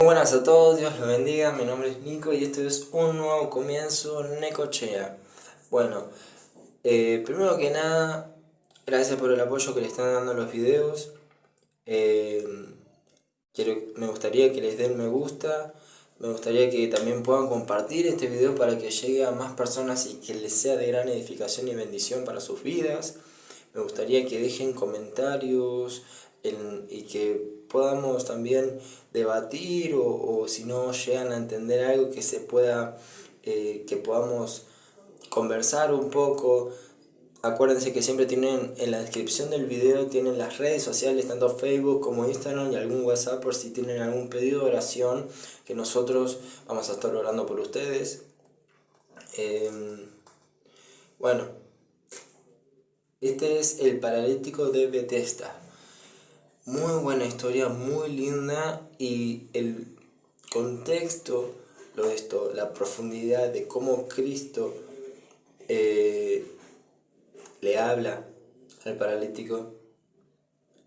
Buenas a todos, Dios los bendiga, mi nombre es Nico y esto es un nuevo comienzo Necochea. Bueno, primero que nada, gracias por el apoyo que le están dando a los videos. Me gustaría que les den me gusta, me gustaría que también puedan compartir este video para que llegue a más personas y que les sea de gran edificación y bendición para sus vidas. Me gustaría que dejen comentarios y que podamos también debatir o si no llegan a entender algo que se pueda, que podamos conversar un poco. Acuérdense que siempre tienen en la descripción del video, tienen las redes sociales, tanto Facebook como Instagram y algún WhatsApp por si tienen algún pedido de oración que nosotros vamos a estar orando por ustedes. Bueno, este es el paralítico de Bethesda. Muy buena historia, muy linda, y el contexto, la profundidad de cómo Cristo le habla al paralítico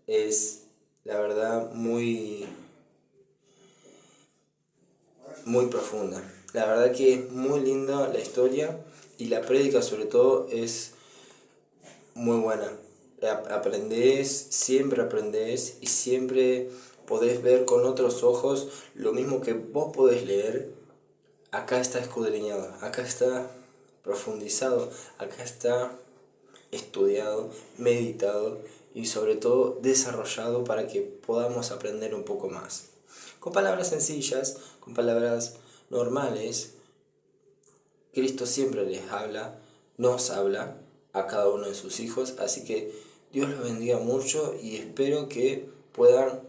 es la verdad muy profunda. La verdad que es muy linda la historia y la prédica sobre todo es muy buena. Siempre aprendés y siempre podés ver con otros ojos lo mismo que vos podés leer. Acá está escudriñado, acá está profundizado, acá está estudiado, meditado y sobre todo desarrollado para que podamos aprender un poco más. Con palabras sencillas, con palabras normales, Cristo siempre les habla, nos habla a cada uno de sus hijos, así que Dios los bendiga mucho y espero que puedan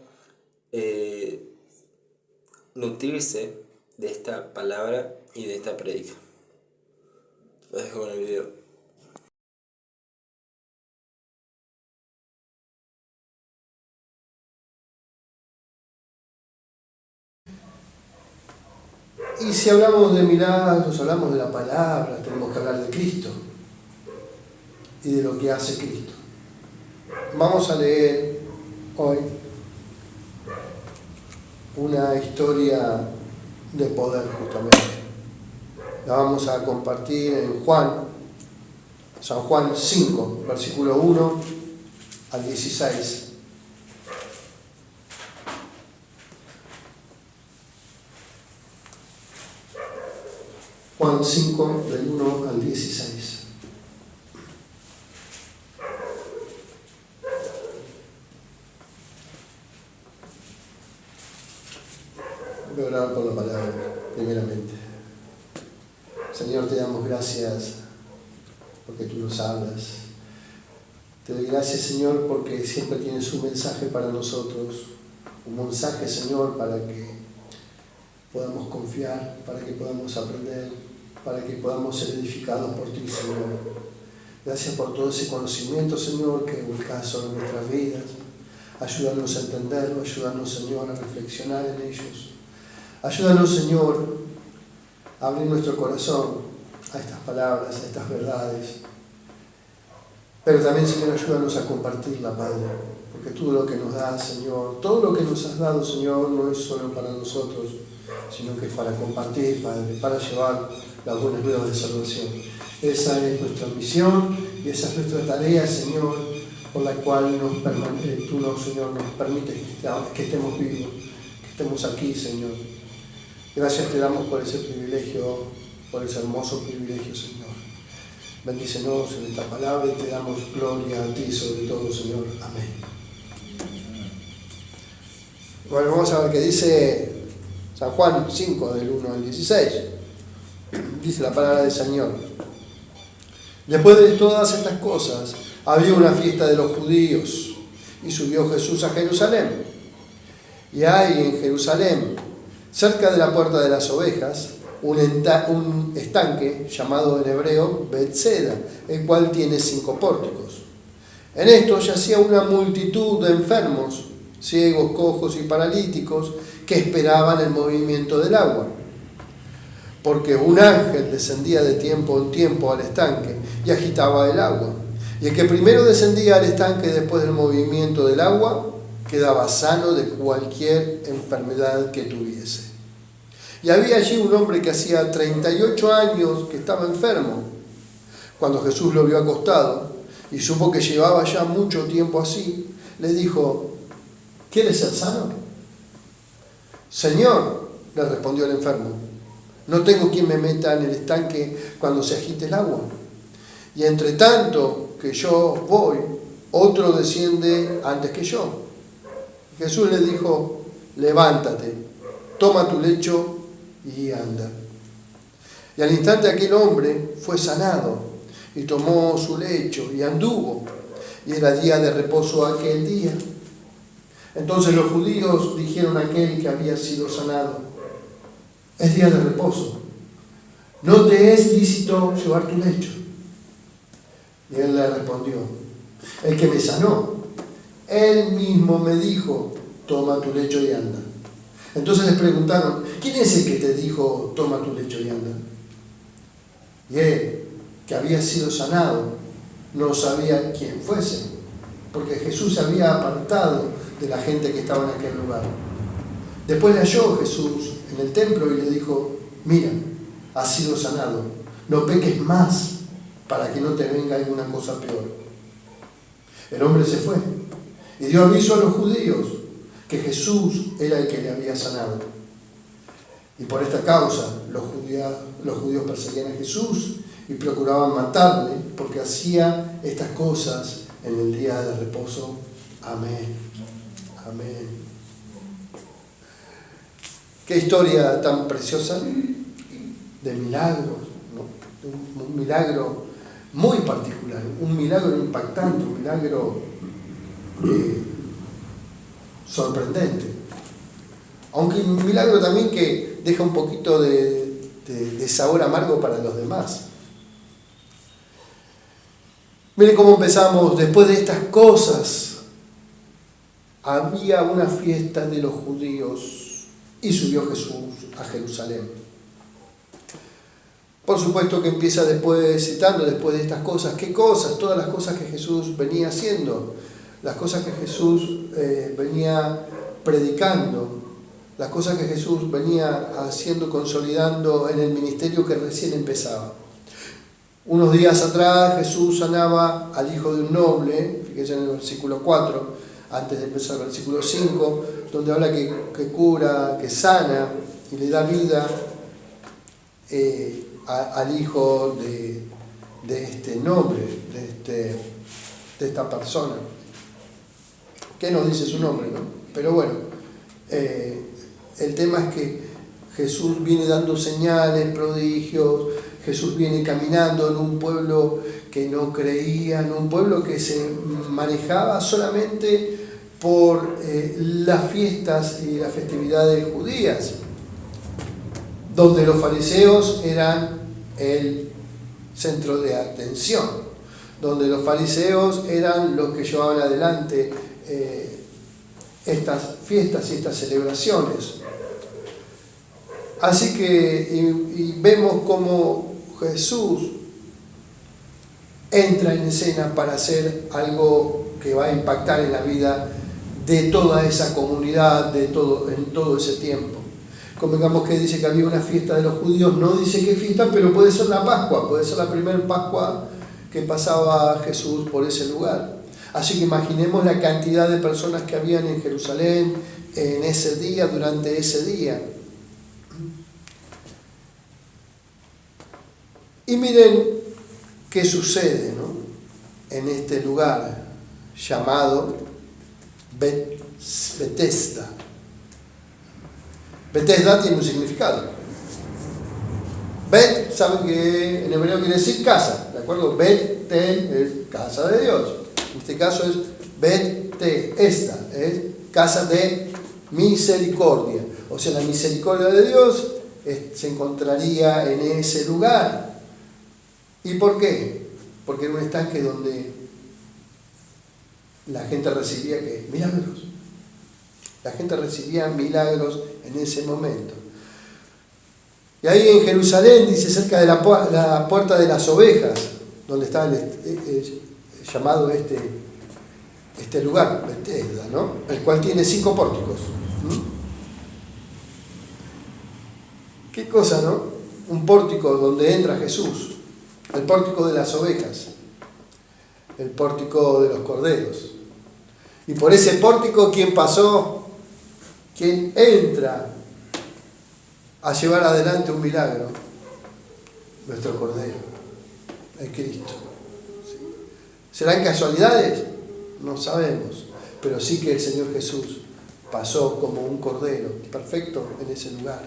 nutrirse de esta palabra y de esta prédica. Los dejo con el video. Y si hablamos de milagros, hablamos de la palabra, tenemos que hablar de Cristo y de lo que hace Cristo. Vamos a leer hoy una historia de poder justamente. La vamos a compartir en San Juan 5, versículo 1 al 16. Juan 5, del 1 al 16. Voy a orar por la palabra, primeramente. Señor, te damos gracias porque tú nos hablas. Te doy gracias, Señor, porque siempre tienes un mensaje para nosotros. Un mensaje, Señor, para que podamos confiar, para que podamos aprender, para que podamos ser edificados por ti, Señor. Gracias por todo ese conocimiento, Señor, que volcás sobre nuestras vidas. Ayúdanos a entenderlo, ayúdanos, Señor, a reflexionar en ellos. Ayúdanos, Señor, a abrir nuestro corazón a estas palabras, a estas verdades. Pero también, Señor, ayúdanos a compartirla, Padre, porque todo lo que nos das, Señor, todo lo que nos has dado, Señor, no es solo para nosotros, sino que es para compartir, Padre, para llevar las buenas nuevas de salvación. Esa es nuestra misión y esa es nuestra tarea, Señor, por la cual tú, Señor, nos permites que estemos vivos, que estemos aquí, Señor. Gracias te damos por ese privilegio, por ese hermoso privilegio, Señor. Bendícenos en esta palabra y te damos gloria a ti sobre todo, Señor. Amén. Bueno, vamos a ver qué dice San Juan 5, del 1 al 16. Dice la palabra del Señor. Después de todas estas cosas, había una fiesta de los judíos y subió Jesús a Jerusalén. Y hay en Jerusalén, cerca de la puerta de las ovejas, un estanque llamado en hebreo Bethesda, el cual tiene 5 pórticos. En esto yacía una multitud de enfermos, ciegos, cojos y paralíticos, que esperaban el movimiento del agua. Porque un ángel descendía de tiempo en tiempo al estanque y agitaba el agua. Y el que primero descendía al estanque después del movimiento del agua quedaba sano de cualquier enfermedad que tuviese. Y había allí un hombre que hacía 38 años que estaba enfermo. Cuando Jesús lo vio acostado y supo que llevaba ya mucho tiempo así, le dijo: ¿quieres ser sano? Señor, le respondió el enfermo, no tengo quien me meta en el estanque cuando se agite el agua. Y entre tanto que yo voy, otro desciende antes que yo. Jesús le dijo: levántate, toma tu lecho y anda. Y al instante aquel hombre fue sanado y tomó su lecho y anduvo. Y era día de reposo aquel día. Entonces los judíos dijeron a aquel que había sido sanado: es día de reposo, ¿no te es lícito llevar tu lecho? Y él le respondió: el que me sanó, él mismo me dijo: toma tu lecho y anda. Entonces les preguntaron: ¿quién es el que te dijo: toma tu lecho y anda? Y él, que había sido sanado, no sabía quién fuese, porque Jesús se había apartado de la gente que estaba en aquel lugar. Después le halló Jesús en el templo y le dijo: mira, has sido sanado, no peques más para que no te venga alguna cosa peor. El hombre se fue y dio aviso a los judíos que Jesús era el que le había sanado. Y por esta causa los judíos perseguían a Jesús y procuraban matarle, porque hacía estas cosas en el día de reposo. Amén. Amén. Qué historia tan preciosa de milagros, ¿no? Un milagro muy particular, un milagro impactante, un milagro sorprendente. Aunque un milagro también que deja un poquito de sabor amargo para los demás. Miren cómo empezamos. Después de estas cosas, había una fiesta de los judíos y subió Jesús a Jerusalén. Por supuesto que empieza citando después de estas cosas. ¿Qué cosas? Todas las cosas que Jesús venía haciendo, las cosas que Jesús venía predicando, las cosas que Jesús venía haciendo, consolidando en el ministerio que recién empezaba. Unos días atrás Jesús sanaba al hijo de un noble, fíjense en el versículo 4, antes de empezar el versículo 5, donde habla que cura, que sana y le da vida al hijo de este noble, de esta persona. ¿Qué nos dice su nombre, no? Pero bueno, el tema es que Jesús viene dando señales, prodigios. Jesús viene caminando en un pueblo que no creía, en un pueblo que se manejaba solamente por las fiestas y las festividades judías, donde los fariseos eran el centro de atención, donde los fariseos eran los que llevaban adelante estas fiestas y estas celebraciones. Así que y vemos cómo Jesús entra en escena para hacer algo que va a impactar en la vida de toda esa comunidad, en todo ese tiempo. Convengamos que dice que había una fiesta de los judíos, no dice qué fiesta, pero puede ser la Pascua, puede ser la primera Pascua que pasaba Jesús por ese lugar. Así que imaginemos la cantidad de personas que habían en Jerusalén en ese día, durante ese día. Y miren qué sucede, ¿no?, en este lugar llamado Betesda. Betesda tiene un significado. Bet, saben que en hebreo quiere decir casa, ¿de acuerdo? Bet-tel es casa de Dios. En este caso es Betesda, es casa de misericordia. O sea, la misericordia de Dios se encontraría en ese lugar. ¿Y por qué? Porque era un estanque donde la gente recibía ¿qué? Milagros. La gente recibía milagros en ese momento. Y ahí en Jerusalén, dice, cerca de la puerta de las ovejas, donde está llamado este lugar, Betesda, ¿no? El cual tiene 5 pórticos. ¿Qué cosa, no? Un pórtico donde entra Jesús, el pórtico de las ovejas, el pórtico de los corderos. Y por ese pórtico, ¿quién pasó? ¿Quién entra a llevar adelante un milagro? Nuestro Cordero, el Cristo. ¿Serán casualidades? No sabemos, pero sí que el Señor Jesús pasó como un cordero perfecto en ese lugar,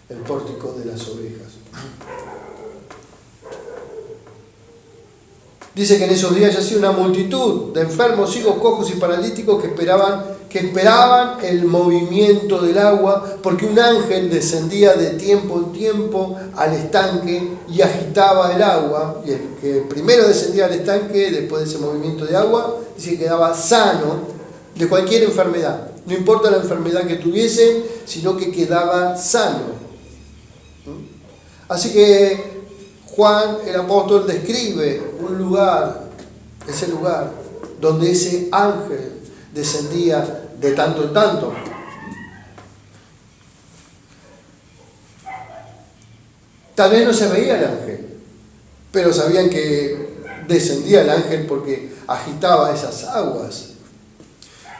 el pórtico de las ovejas. Dice que en esos días yacía una multitud de enfermos, ciegos, cojos y paralíticos que esperaban el movimiento del agua, porque un ángel descendía de tiempo en tiempo al estanque y agitaba el agua, y el que primero descendía al estanque, después de ese movimiento de agua, dice que quedaba sano de cualquier enfermedad, no importa la enfermedad que tuviese, sino que quedaba sano. Así que Juan el apóstol describe un lugar, ese lugar donde ese ángel descendía de tanto en tanto. Tal vez no se veía el ángel, pero sabían que descendía el ángel porque agitaba esas aguas.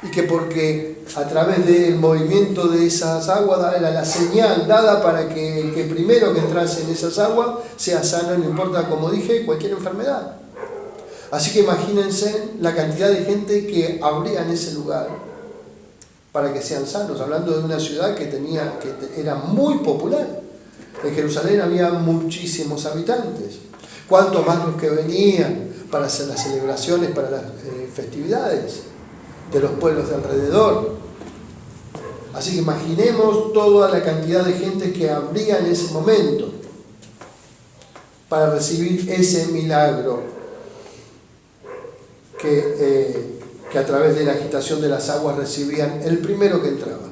Y que porque a través del movimiento de esas aguas era la señal dada para que el primero que entrase en esas aguas sea sano, no importa, como dije, cualquier enfermedad. Así que imagínense la cantidad de gente que habría en ese lugar para que sean sanos, hablando de una ciudad que era muy popular. En Jerusalén había muchísimos habitantes. Cuanto más los que venían para hacer las celebraciones, para las festividades de los pueblos de alrededor. Así que imaginemos toda la cantidad de gente que habría en ese momento para recibir ese milagro que a través de la agitación de las aguas recibían el primero que entraba.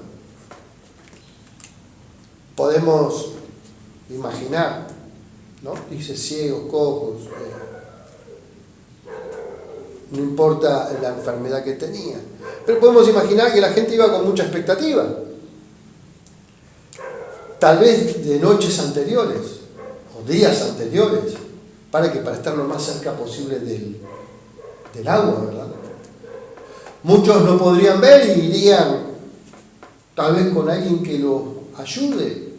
Podemos imaginar, ¿no? Dice ciegos, cojos, no importa la enfermedad que tenía. Pero podemos imaginar que la gente iba con mucha expectativa. Tal vez de noches anteriores o días anteriores, para estar lo más cerca posible del agua, ¿verdad? Muchos no podrían ver y irían tal vez con alguien que los ayude,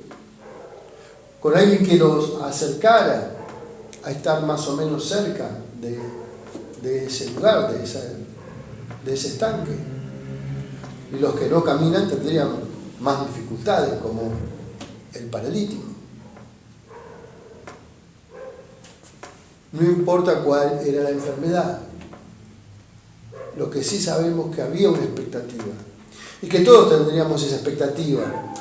con alguien que los acercara a estar más o menos cerca de ese lugar, de ese estanque. Y los que no caminan tendrían más dificultades, como el paralítico. No importa cuál era la enfermedad, lo que sí sabemos que había una expectativa y que todos tendríamos esa expectativa.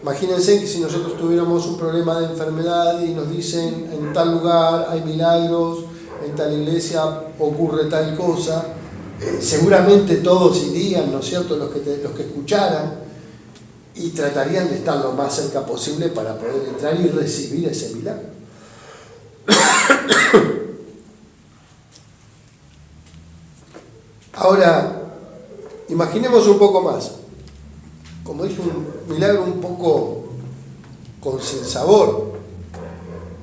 Imagínense que si nosotros tuviéramos un problema de enfermedad y nos dicen en tal lugar hay milagros, en tal iglesia ocurre tal cosa, seguramente todos irían, ¿no es cierto?, los que escucharan, y tratarían de estar lo más cerca posible para poder entrar y recibir ese milagro. Ahora, imaginemos un poco más. Como dije, un milagro un poco con sinsabor,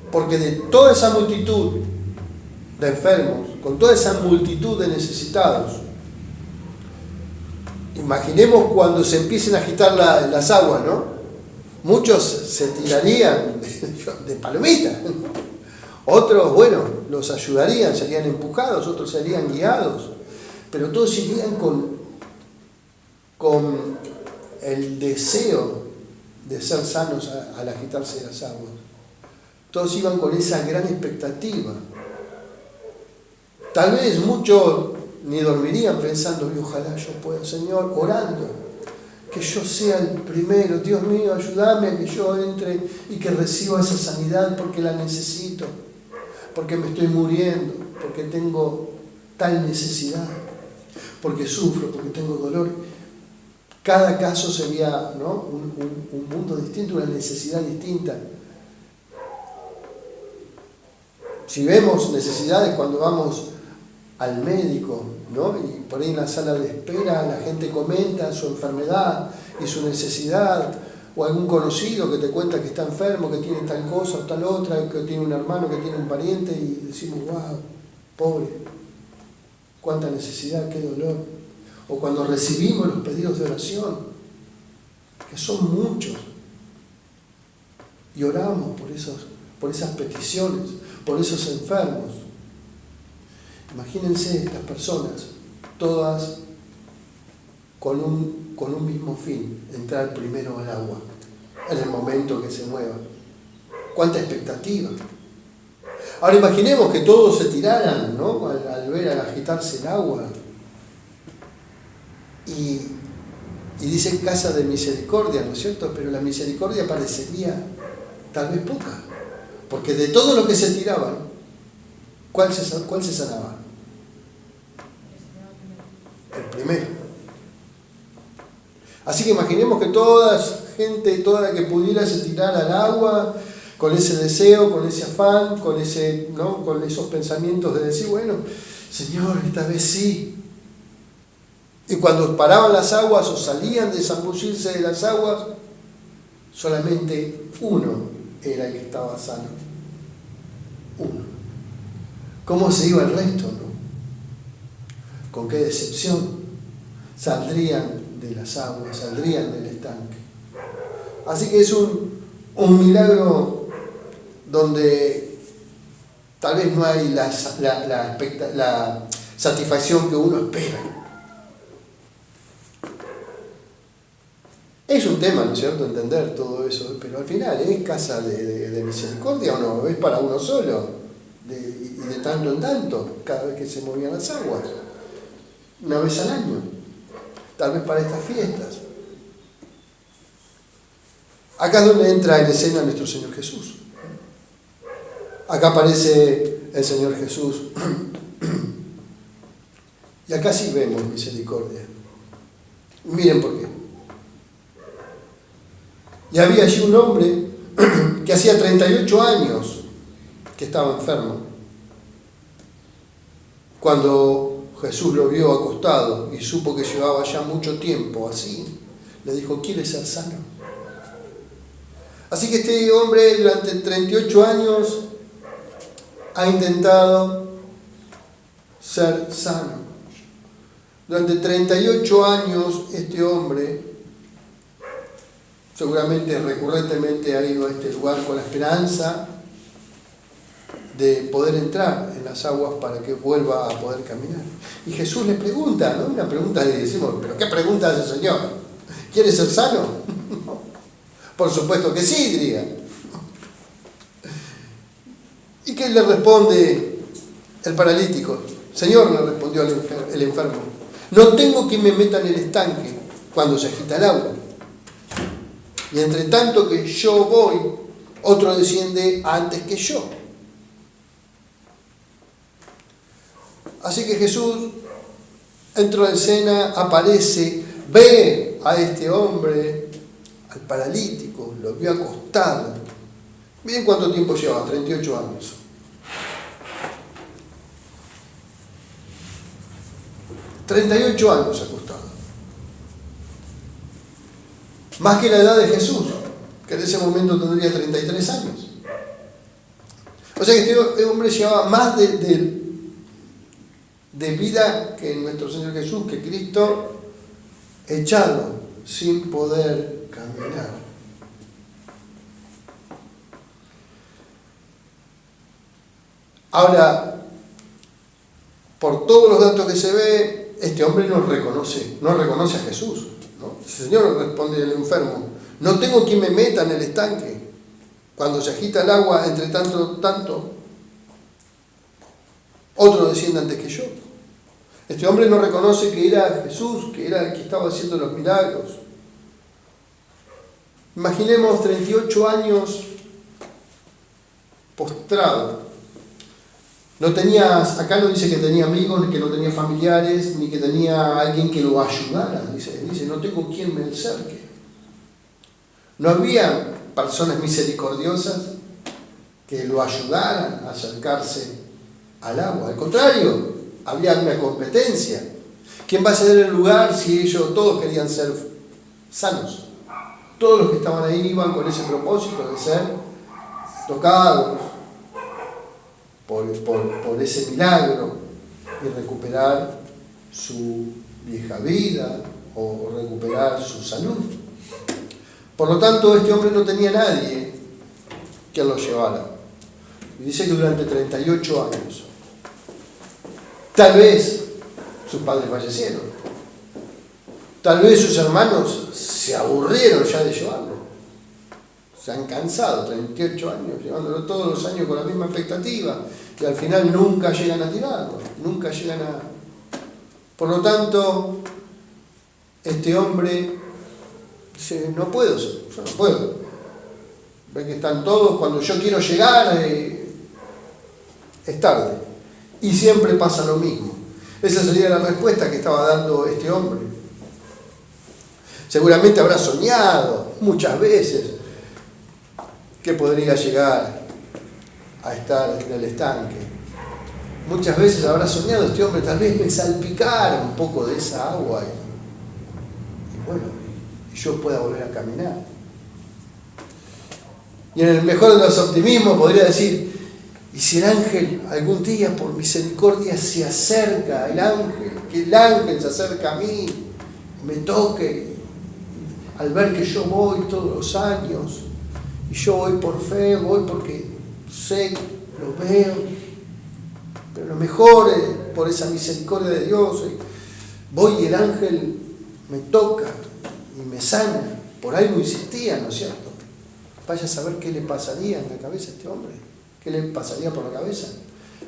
porque de toda esa multitud de enfermos, con toda esa multitud de necesitados, imaginemos cuando se empiecen a agitar las aguas, ¿no? Muchos se tirarían de palomita, otros, bueno, los ayudarían, serían empujados, otros serían guiados, pero todos irían con el deseo de ser sanos al agitarse las aguas. Todos iban con esa gran expectativa. Tal vez muchos ni dormirían pensando, y ojalá yo pueda, Señor, orando, que yo sea el primero, Dios mío, ayúdame a que yo entre y que reciba esa sanidad porque la necesito, porque me estoy muriendo, porque tengo tal necesidad, porque sufro, porque tengo dolor. Cada caso sería, ¿no?, un mundo distinto, una necesidad distinta. Si vemos necesidades cuando vamos al médico, ¿no? Y por ahí en la sala de espera la gente comenta su enfermedad y su necesidad, o algún conocido que te cuenta que está enfermo, que tiene tal cosa o tal otra, que tiene un hermano, que tiene un pariente, y decimos, wow, pobre, cuánta necesidad, qué dolor. O cuando recibimos los pedidos de oración, que son muchos, y oramos por esas peticiones, por esos enfermos. Imagínense estas personas, todas con un mismo fin, entrar primero al agua, en el momento que se mueva. ¡Cuánta expectativa! Ahora imaginemos que todos se tiraran, ¿no? Al ver, al agitarse el agua. Y dice casa de misericordia, ¿no es cierto? Pero la misericordia parecería tal vez poca, porque de todo lo que se tiraban, ¿cuál se sanaba? El primero. Así que imaginemos que toda la que pudiera se tirara al agua con ese deseo, con ese afán, con esos pensamientos de decir, bueno, Señor, esta vez sí. Y cuando paraban las aguas o salían de zambullirse de las aguas, solamente uno era el que estaba sano. Uno. ¿Cómo se iba el resto, no? ¿Con qué decepción? Saldrían de las aguas, saldrían del estanque. Así que es un milagro donde tal vez no hay la satisfacción que uno espera. Es un tema, ¿no es cierto?, entender todo eso, pero al final es casa de misericordia o no, es para uno solo, y de tanto en tanto, cada vez que se movían las aguas, una vez al año, tal vez para estas fiestas. Acá es donde entra en escena nuestro Señor Jesús. Acá aparece el Señor Jesús. Y acá sí vemos misericordia. Miren por qué. Y había allí un hombre que hacía 38 años que estaba enfermo. Cuando Jesús lo vio acostado y supo que llevaba ya mucho tiempo así, le dijo, ¿quieres ser sano? Así que este hombre durante 38 años ha intentado ser sano. Durante 38 años este hombre seguramente recurrentemente ha ido a este lugar con la esperanza de poder entrar en las aguas para que vuelva a poder caminar. Y Jesús le pregunta, ¿no? Una pregunta que decimos, ¿pero qué pregunta hace el Señor? ¿Quieres ser sano? Por supuesto que sí, diría. ¿Y qué le responde el paralítico? Señor, le respondió el enfermo, no tengo quien me meta en el estanque cuando se agita el agua. Y entre tanto que yo voy, otro desciende antes que yo. Así que Jesús entró en escena, aparece, ve a este hombre, al paralítico, lo vio acostado. Miren cuánto tiempo lleva, 38 años. ...38 años acostado. Más que la edad de Jesús, que en ese momento tendría 33 años. O sea que este hombre llevaba más de vida que nuestro Señor Jesús, que Cristo, echado sin poder caminar. Ahora, por todos los datos que se ve, este hombre no reconoce a Jesús, ¿no? El Señor responde al enfermo, no tengo quien me meta en el estanque cuando se agita el agua, entre tanto, otro desciende antes que yo. Este hombre no reconoce que era Jesús, que era el que estaba haciendo los milagros. Imaginemos 38 años postrado. Acá no dice que tenía amigos, ni que no tenía familiares, ni que tenía alguien que lo ayudara. Dice, no tengo quien me acerque. No había personas misericordiosas que lo ayudaran a acercarse al agua. Al contrario, había una competencia. ¿Quién va a ceder el lugar si ellos todos querían ser sanos? Todos los que estaban ahí iban con ese propósito de ser tocados por ese milagro y recuperar su vieja vida o recuperar su salud. Por lo tanto, este hombre no tenía nadie que lo llevara. Y dice que durante 38 años. Tal vez sus padres fallecieron. Tal vez sus hermanos se aburrieron ya de llevarlo. Se han cansado, 38 años, llevándolo todos los años con la misma expectativa. Y al final nunca llegan a tirarlo, nunca llegan a... Por lo tanto, este hombre dice, no puedo, yo no puedo. Ven que están todos, cuando yo quiero llegar, es tarde. Y siempre pasa lo mismo. Esa sería la respuesta que estaba dando este hombre. Seguramente habrá soñado muchas veces que podría llegar a estar en el estanque. Muchas veces habrá soñado este hombre, tal vez me salpicara un poco de esa agua y bueno, y yo pueda volver a caminar. Y en el mejor de los optimismos podría decir, y si el ángel algún día por misericordia se acerca, que el ángel se acerca a mí, me toque, al ver que yo voy todos los años, y yo voy por fe, voy porque sé, lo veo, pero lo mejor es por esa misericordia de Dios, voy y el ángel me toca y me sana, por algo insistía, ¿no es cierto? Vaya a saber qué le pasaría en la cabeza a este hombre, qué le pasaría por la cabeza.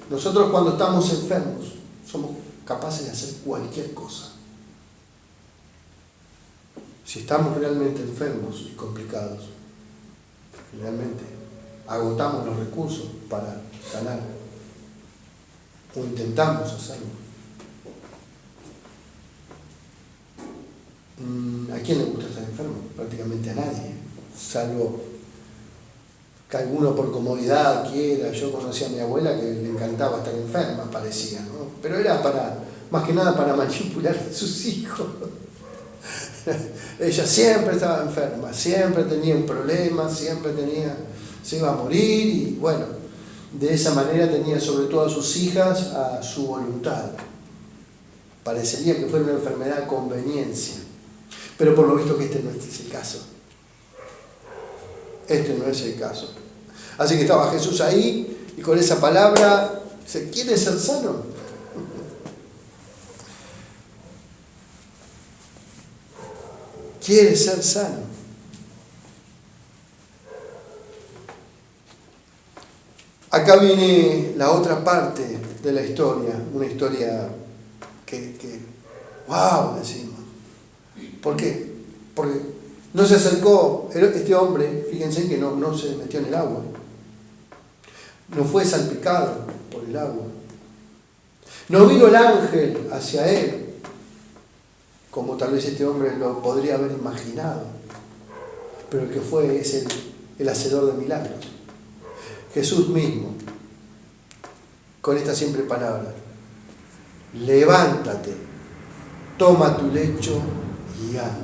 Nosotros cuando estamos enfermos somos capaces de hacer cualquier cosa. Si estamos realmente enfermos y complicados, realmente agotamos los recursos para sanar o intentamos hacerlo. ¿A quién le gusta estar enfermo? Prácticamente a nadie, salvo que alguno por comodidad quiera. Yo conocí a mi abuela que le encantaba estar enferma, parecía, ¿no? Pero era más que nada para manipular a sus hijos. Ella siempre estaba enferma, siempre tenía un problema, se iba a morir y bueno, de esa manera tenía sobre todo a sus hijas a su voluntad. Parecería que fuera una enfermedad a conveniencia, pero por lo visto que este no es el caso. Este no es el caso. Así que estaba Jesús ahí y con esa palabra dice, ¿quieres ser sano? ¿Quieres ser sano? Acá viene la otra parte de la historia, una historia que wow, decimos. ¿Por qué? Porque no se acercó, este hombre, fíjense que no se metió en el agua, no fue salpicado por el agua, no vino el ángel hacia él, como tal vez este hombre lo podría haber imaginado, pero el que fue es el hacedor de milagros, Jesús mismo, con esta simple palabra, levántate, toma tu lecho y anda.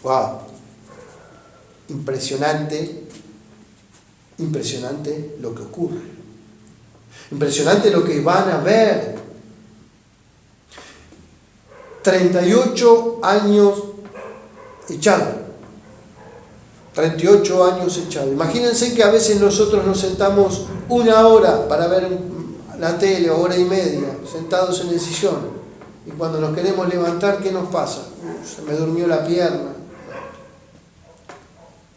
¡Wow! Impresionante lo que ocurre. Impresionante lo que van a ver. 38 años echado. 38 años echado. Imagínense que a veces nosotros nos sentamos una hora para ver la tele, hora y media, sentados en el sillón. Y cuando nos queremos levantar, ¿qué nos pasa? Se me durmió la pierna.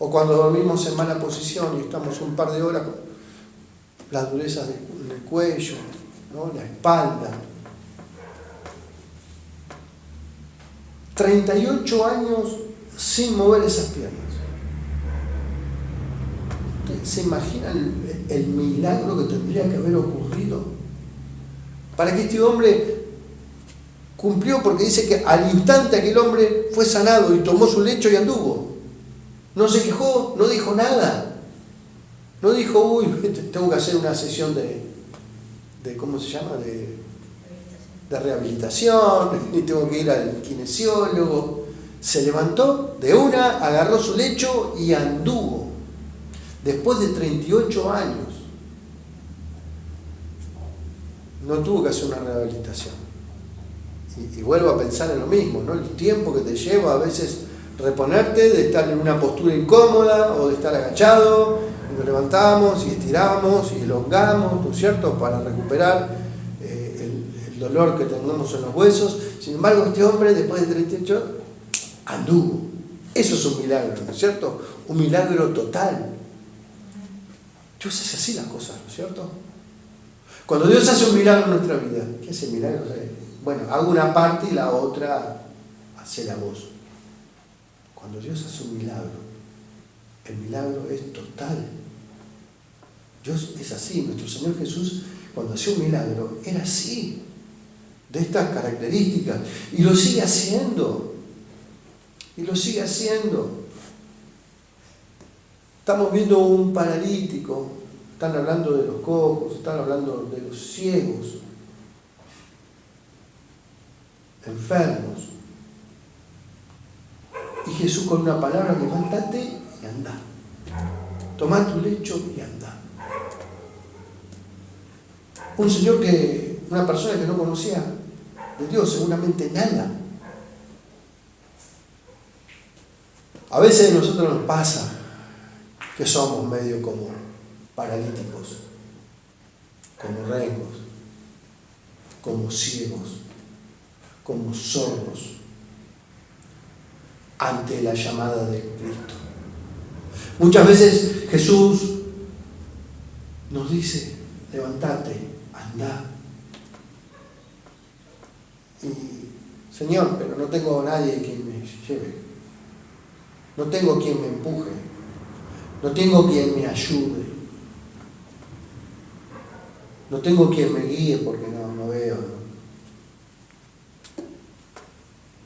O cuando dormimos en mala posición y estamos un par de horas con las durezas en el cuello, ¿no? La espalda. 38 años sin mover esas piernas. ¿Ustedes se imaginan el milagro que tendría que haber ocurrido para que este hombre cumplió? Porque dice que al instante aquel hombre fue sanado y tomó su lecho y anduvo. No se quejó, no dijo nada. No dijo, uy, tengo que hacer una sesión de ¿cómo se llama? De rehabilitación, ni tengo que ir al kinesiólogo. Se levantó de una, agarró su lecho y anduvo. Después de 38 años. No tuvo que hacer una rehabilitación. Y vuelvo a pensar en lo mismo, ¿no? El tiempo que te lleva a veces reponerte de estar en una postura incómoda o de estar agachado, y nos levantamos y estiramos y elongamos, ¿no es cierto?, para recuperar el dolor que tenemos en los huesos. Sin embargo, este hombre, después de 38, anduvo. Eso es un milagro, ¿no es cierto? Un milagro total. Dios hace así las cosas, ¿no es cierto? Cuando Dios hace un milagro en nuestra vida, ¿qué hace milagro? Bueno, hago una parte y la otra hace la voz. Cuando Dios hace un milagro, el milagro es total. Dios es así. Nuestro Señor Jesús, cuando hacía un milagro, era así, de estas características. Y lo sigue haciendo. Y lo sigue haciendo. Estamos viendo un paralítico. Están hablando de los cojos, están hablando de los ciegos, enfermos. Y Jesús con una palabra: levántate y anda. Toma tu lecho y anda. Una persona que no conocía de Dios seguramente nada. A veces a nosotros nos pasa que somos medio como paralíticos, como rengos, como ciegos, como sordos ante la llamada de Cristo. Muchas veces Jesús nos dice: levántate, anda. Y Señor, pero no tengo a nadie que me lleve, no tengo quien me empuje, no tengo quien me ayude, no tengo quien me guíe porque no veo,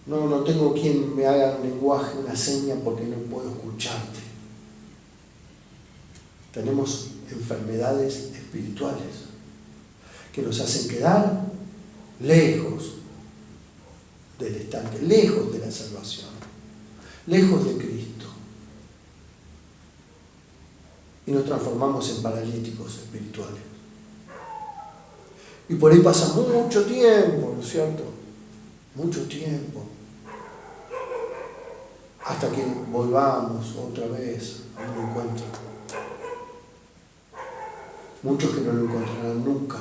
no tengo quien me haga un lenguaje, una seña, porque no puedo escucharte. Tenemos enfermedades espirituales que nos hacen quedar lejos del estanque, lejos de la salvación, lejos de Cristo. Y nos transformamos en paralíticos espirituales. Y por ahí pasa mucho tiempo, ¿no es cierto? Mucho tiempo. Hasta que volvamos otra vez a un encuentro. Muchos que no lo encontrarán nunca.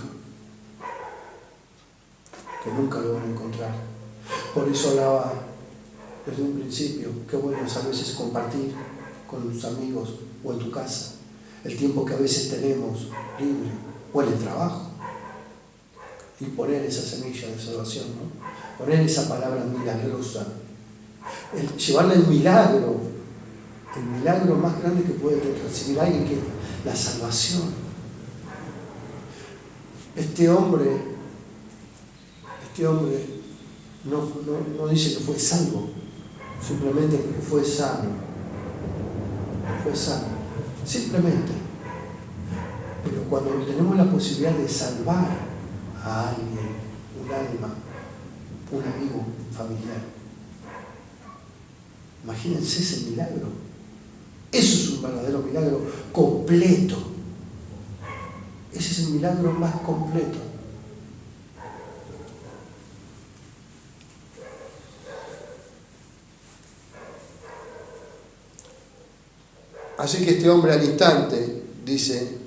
Que nunca lo van a encontrar. Por eso hablaba desde un principio, qué bueno es a veces compartir con tus amigos o en tu casa el tiempo que a veces tenemos libre, o en el trabajo, y poner esa semilla de salvación, ¿no? Poner esa palabra milagrosa, llevarle el milagro más grande que puede recibir alguien, que es la salvación. Este hombre no dice que fue salvo, simplemente que fue sano. Fue sano, simplemente. Pero cuando tenemos la posibilidad de salvar a alguien, un alma, un amigo, un familiar, imagínense ese milagro. Eso es un verdadero milagro completo. Ese es el milagro más completo. Así que este hombre al instante, dice,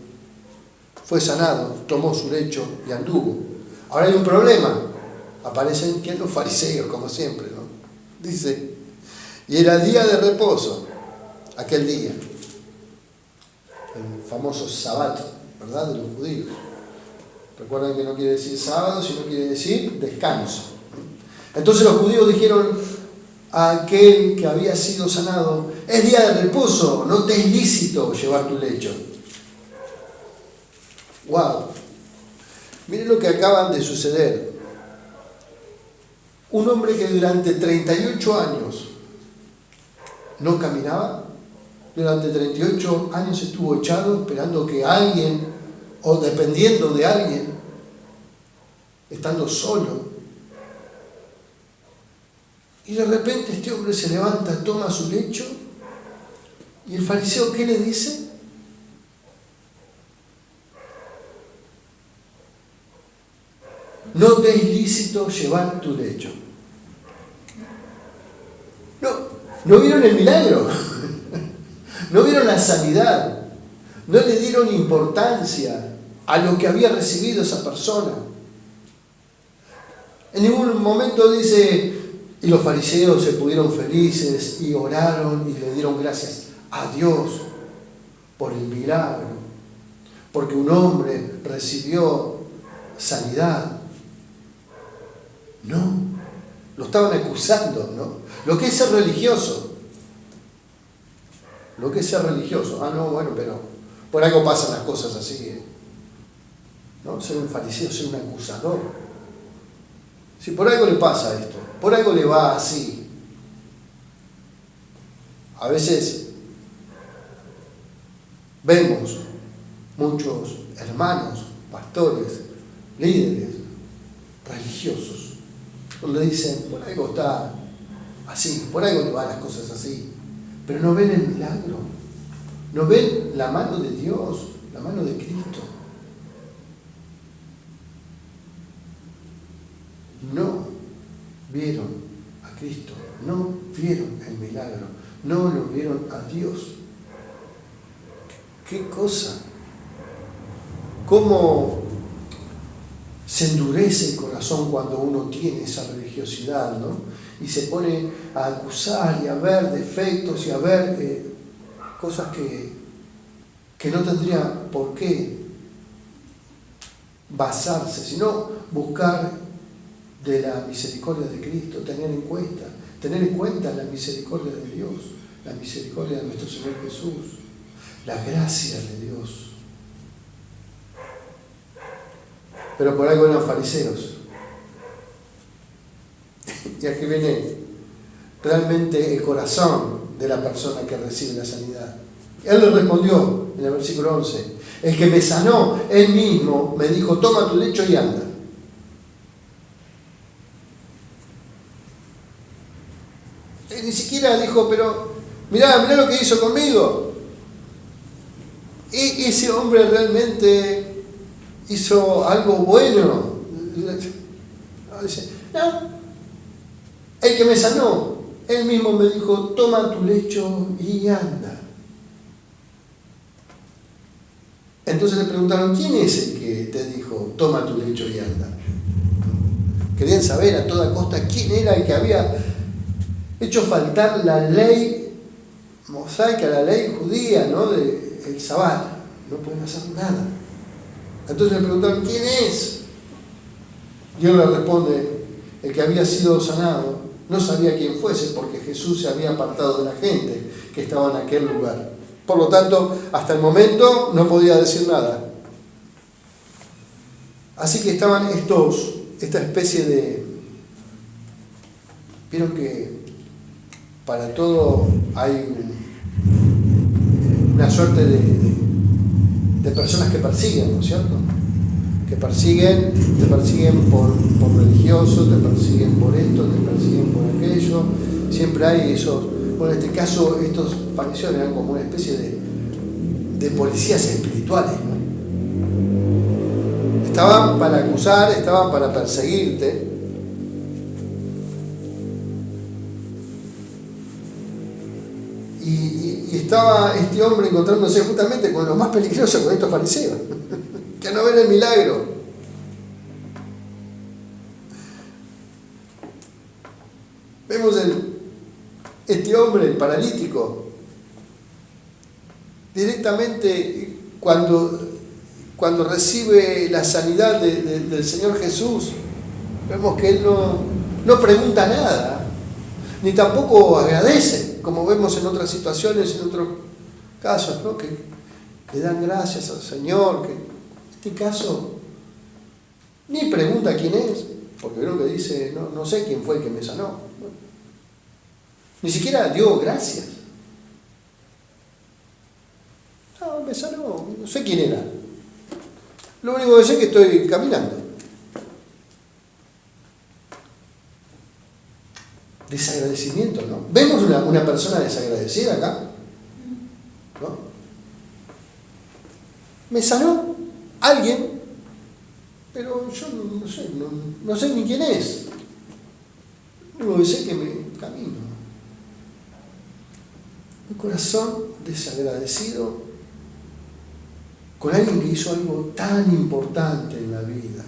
fue sanado, tomó su lecho y anduvo. Ahora hay un problema. Aparecen los fariseos, como siempre, ¿no? Dice, y era día de reposo, aquel día. El famoso sabbat, ¿verdad?, de los judíos. Recuerden que no quiere decir sábado, sino quiere decir descanso. Entonces los judíos dijeron a aquel que había sido sanado: es día de reposo, no te es lícito llevar tu lecho. ¡Wow! Miren lo que acaban de suceder. Un hombre que durante 38 años no caminaba, durante 38 años estuvo echado esperando que alguien, o dependiendo de alguien, estando solo. Y de repente este hombre se levanta, toma su lecho, y el fariseo, ¿qué le dice? No te es lícito llevar tu lecho. No vieron el milagro, no vieron la sanidad, no le dieron importancia a lo que había recibido esa persona. En ningún momento dice, y los fariseos se pusieron felices y oraron y le dieron gracias a Dios por el milagro, porque un hombre recibió sanidad. No, lo estaban acusando, ¿no? Lo que es ser religioso. Lo que es ser religioso. Ah, no, bueno, pero por algo pasan las cosas así, ¿eh? ¿No? Ser un fariseo, ser un acusador. Si por algo le pasa esto, por algo le va así. A veces vemos muchos hermanos, pastores, líderes religiosos, donde dicen, por algo está así, por algo le van las cosas así, pero no ven el milagro, no ven la mano de Dios, la mano de Cristo. No vieron a Cristo, no vieron el milagro, no lo vieron a Dios. ¿Qué cosa? ¿Cómo se endurece el corazón cuando uno tiene esa religiosidad, ¿no? Y se pone a acusar y a ver defectos y a ver cosas que no tendría por qué basarse, sino buscar de la misericordia de Cristo, tener en cuenta la misericordia de Dios, la misericordia de nuestro Señor Jesús, la gracia de Dios. Pero por algo eran fariseos. Y aquí viene realmente el corazón de la persona que recibe la sanidad. Él le respondió en el versículo 11, el que me sanó, él mismo me dijo, toma tu lecho y anda. Él ni siquiera dijo, pero mirá lo que hizo conmigo. Y ese hombre realmente hizo algo bueno. Dice, no, el que me sanó, él mismo me dijo, toma tu lecho y anda. Entonces le preguntaron, ¿quién es el que te dijo, toma tu lecho y anda? Querían saber a toda costa quién era el que había hecho faltar la ley mosaica, la ley judía, ¿no? El sabbat. No pueden hacer nada. Entonces le preguntaron, ¿quién es? Y él le responde, el que había sido sanado no sabía quién fuese, porque Jesús se había apartado de la gente que estaba en aquel lugar. Por lo tanto, hasta el momento no podía decir nada. Así que estaban esta especie de... Vieron que para todo hay una suerte de personas que persiguen, ¿no es cierto? Que te persiguen por religioso, te persiguen por esto, te persiguen por aquello. Siempre hay esos, bueno, en este caso estos fariseos eran como una especie de policías espirituales, ¿no? Estaban para acusar, estaban para perseguirte. Y estaba este hombre encontrándose justamente con lo más peligroso, con estos fariseos, que no ven el milagro. Vemos este hombre, el paralítico, directamente cuando recibe la sanidad del Señor Jesús, vemos que él no pregunta nada, ni tampoco agradece, como vemos en otras situaciones, en otros casos, ¿no? Que le dan gracias al Señor, que en este caso ni pregunta quién es, porque creo que dice, no sé quién fue el que me sanó. Ni siquiera dio gracias. No, me sanó, no sé quién era. Lo único que sé es que estoy caminando. desagradecimiento, ¿no? ¿Vemos una persona desagradecida acá? ¿No? Me sanó alguien, pero yo no sé ni quién es. Lo único que sé es que me camino. Un corazón desagradecido con alguien que hizo algo tan importante en la vida.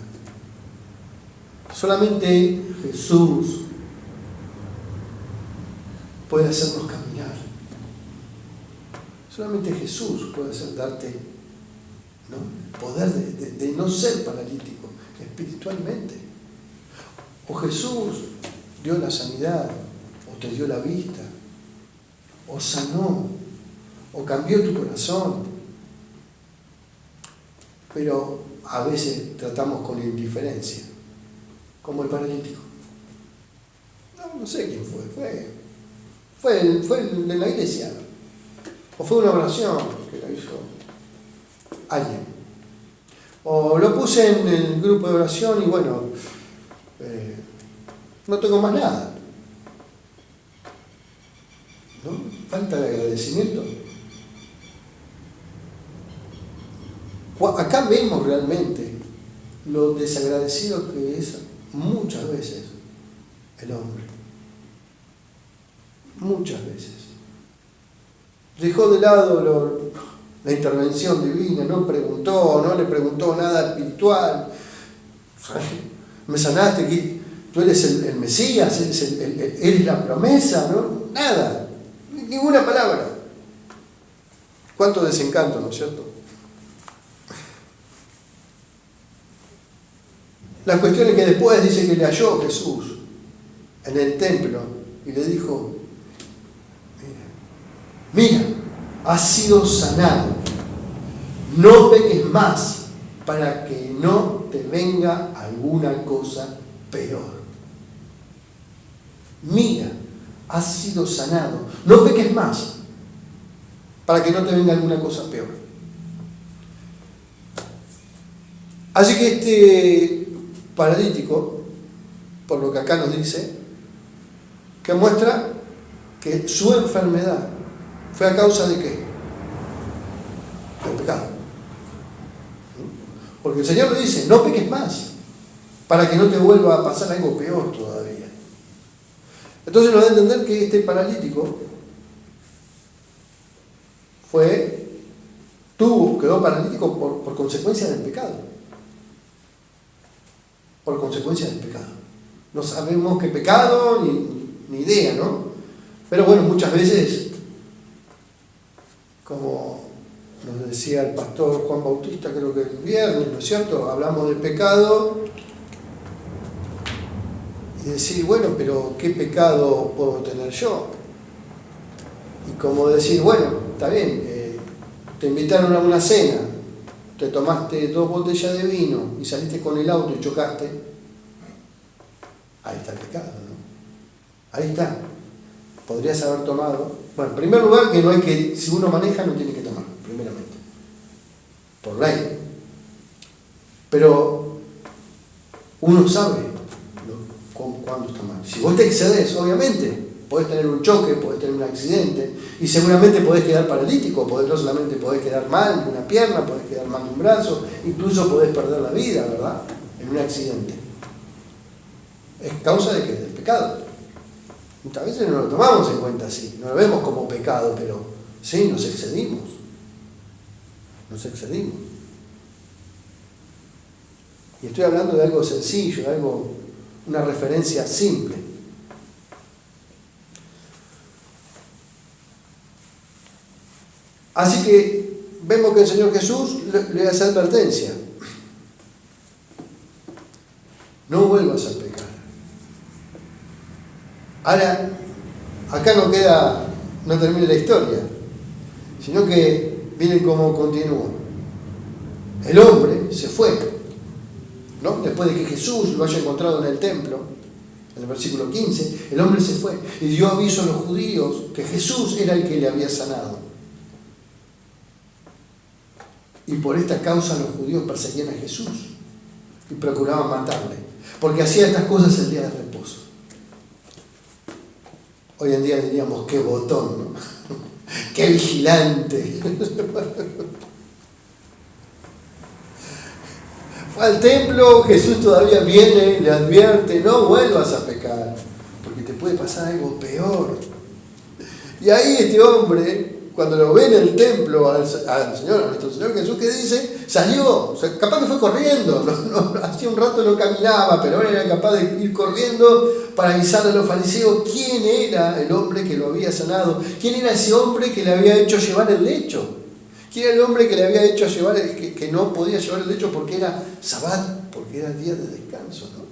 Solamente Jesús puede hacernos caminar. Solamente Jesús puede darte, ¿no?, el poder de no ser paralítico espiritualmente. O Jesús dio la sanidad, o te dio la vista, o sanó, o cambió tu corazón. Pero a veces tratamos con indiferencia, como el paralítico. No sé quién fue el de la iglesia, o fue una oración que la hizo alguien, o lo puse en el grupo de oración y bueno, no tengo más nada, ¿no? Falta de agradecimiento. Acá vemos realmente lo desagradecido que es muchas veces el hombre. Muchas veces. Dejó de lado la intervención divina, no le preguntó nada espiritual. Me sanaste, tú eres el Mesías, eres la promesa, ¿no? Nada, ninguna palabra. Cuánto desencanto, ¿no es cierto? La cuestión es que después dice que le halló Jesús en el templo y le dijo: mira, has sido sanado, no peques más para que no te venga alguna cosa peor. Mira, has sido sanado, no peques más para que no te venga alguna cosa peor. Así que este paralítico, por lo que acá nos dice, que muestra que su enfermedad fue a causa de ¿qué? Del pecado. Porque el Señor le dice: no peques más, para que no te vuelva a pasar algo peor todavía. Entonces nos da a entender que este paralítico quedó paralítico por consecuencia del pecado. Por consecuencia del pecado. No sabemos qué pecado, ni idea, ¿no? Pero bueno, muchas veces, como nos decía el pastor Juan Bautista, creo que el viernes, ¿no es cierto?, hablamos del pecado y decir, bueno, pero ¿qué pecado puedo tener yo? Y como decir, bueno, está bien, te invitaron a una cena, te tomaste 2 botellas de vino y saliste con el auto y chocaste, ahí está el pecado, ¿no? Ahí está. Podrías haber tomado. Bueno, en primer lugar, que no hay que, si uno maneja, no tiene que tomar, primeramente, por ley. Pero uno sabe cuándo está mal. Si vos te excedes, obviamente, podés tener un choque, podés tener un accidente, y seguramente podés quedar paralítico, no solamente podés quedar mal de una pierna, podés quedar mal de un brazo, incluso podés perder la vida, ¿verdad?, en un accidente. Es causa de ¿qué? Del pecado. Muchas veces no lo tomamos en cuenta así, no lo vemos como pecado, pero sí, nos excedimos. Y estoy hablando de algo sencillo, una referencia simple. Así que vemos que el Señor Jesús le hace advertencia: no vuelvas a pecar. Ahora, acá no termina la historia, sino que miren cómo continúa. El hombre se fue, ¿no? Después de que Jesús lo haya encontrado en el templo, en el versículo 15, el hombre se fue y dio aviso a los judíos que Jesús era el que le había sanado. Y por esta causa los judíos perseguían a Jesús y procuraban matarle, porque hacía estas cosas el día de reposo. Hoy en día diríamos qué botón, ¿no? Qué vigilante. Fue al templo, Jesús todavía viene, le advierte, no vuelvas a pecar, porque te puede pasar algo peor. Y ahí este hombre, cuando lo ve en el templo al Señor, a nuestro Señor Jesús, ¿qué dice? Salió, o sea, capaz que fue corriendo, hacía un rato no caminaba, pero ahora era capaz de ir corriendo para avisarle a los fariseos quién era el hombre que lo había sanado, quién era ese hombre que le había hecho llevar el lecho, quién era el hombre que le había hecho llevar, que no podía llevar el lecho porque era sabbat, porque era día de descanso, ¿no?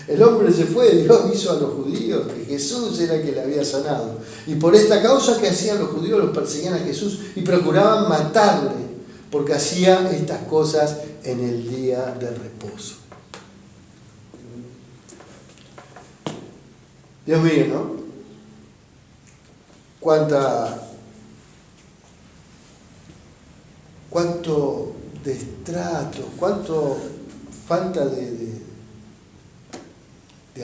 El hombre se fue, dio aviso a los judíos que Jesús era el que le había sanado. Y por esta causa que hacían los judíos, los perseguían a Jesús y procuraban matarle, porque hacía estas cosas en el día de reposo. Dios mío, ¿no? Cuánto destrato, cuánto falta de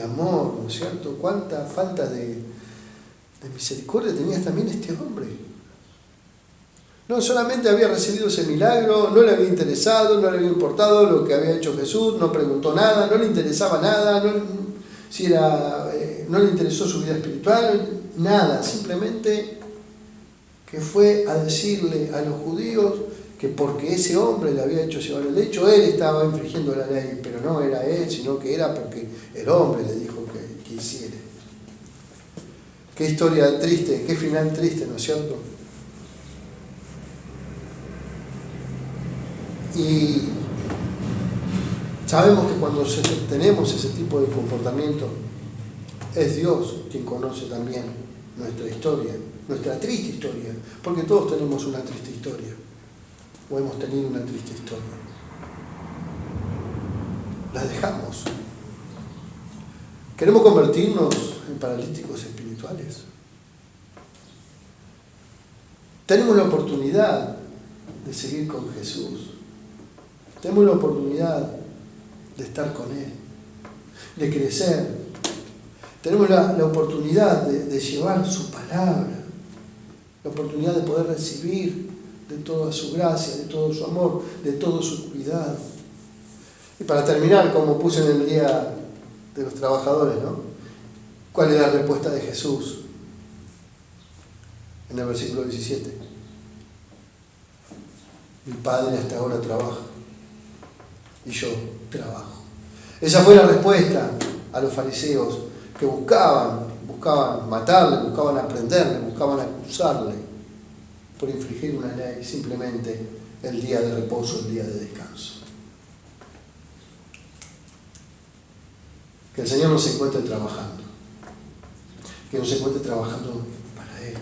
amor, ¿no es cierto? Cuánta falta de misericordia tenía también este hombre. No solamente había recibido ese milagro, no le había interesado, no le había importado lo que había hecho Jesús, no preguntó nada, no le interesaba nada, no le interesó su vida espiritual, nada, simplemente que fue a decirle a los judíos que porque ese hombre le había hecho llevar el lecho, él estaba infringiendo la ley, pero no era él, sino que era porque el hombre le dijo que hiciera. Qué historia triste, qué final triste, ¿no es cierto? Y sabemos que cuando tenemos ese tipo de comportamiento, es Dios quien conoce también nuestra historia, nuestra triste historia, porque todos tenemos una triste historia, o hemos tenido una triste historia. La dejamos. ¿Queremos convertirnos en paralíticos espirituales? Tenemos la oportunidad de seguir con Jesús. Tenemos la oportunidad de estar con Él, de crecer. Tenemos la oportunidad de llevar su palabra, la oportunidad de poder recibir de toda su gracia, de todo su amor, de todo su cuidado. Y para terminar, como puse en el día de los trabajadores, ¿no? ¿Cuál es la respuesta de Jesús? En el versículo 17. Mi Padre hasta ahora trabaja y yo trabajo. Esa fue la respuesta a los fariseos que buscaban matarle, buscaban aprenderle, buscaban acusarle por infringir una ley, simplemente el día de reposo, el día de descanso. Que el Señor nos encuentre trabajando, que nos encuentre trabajando para Él,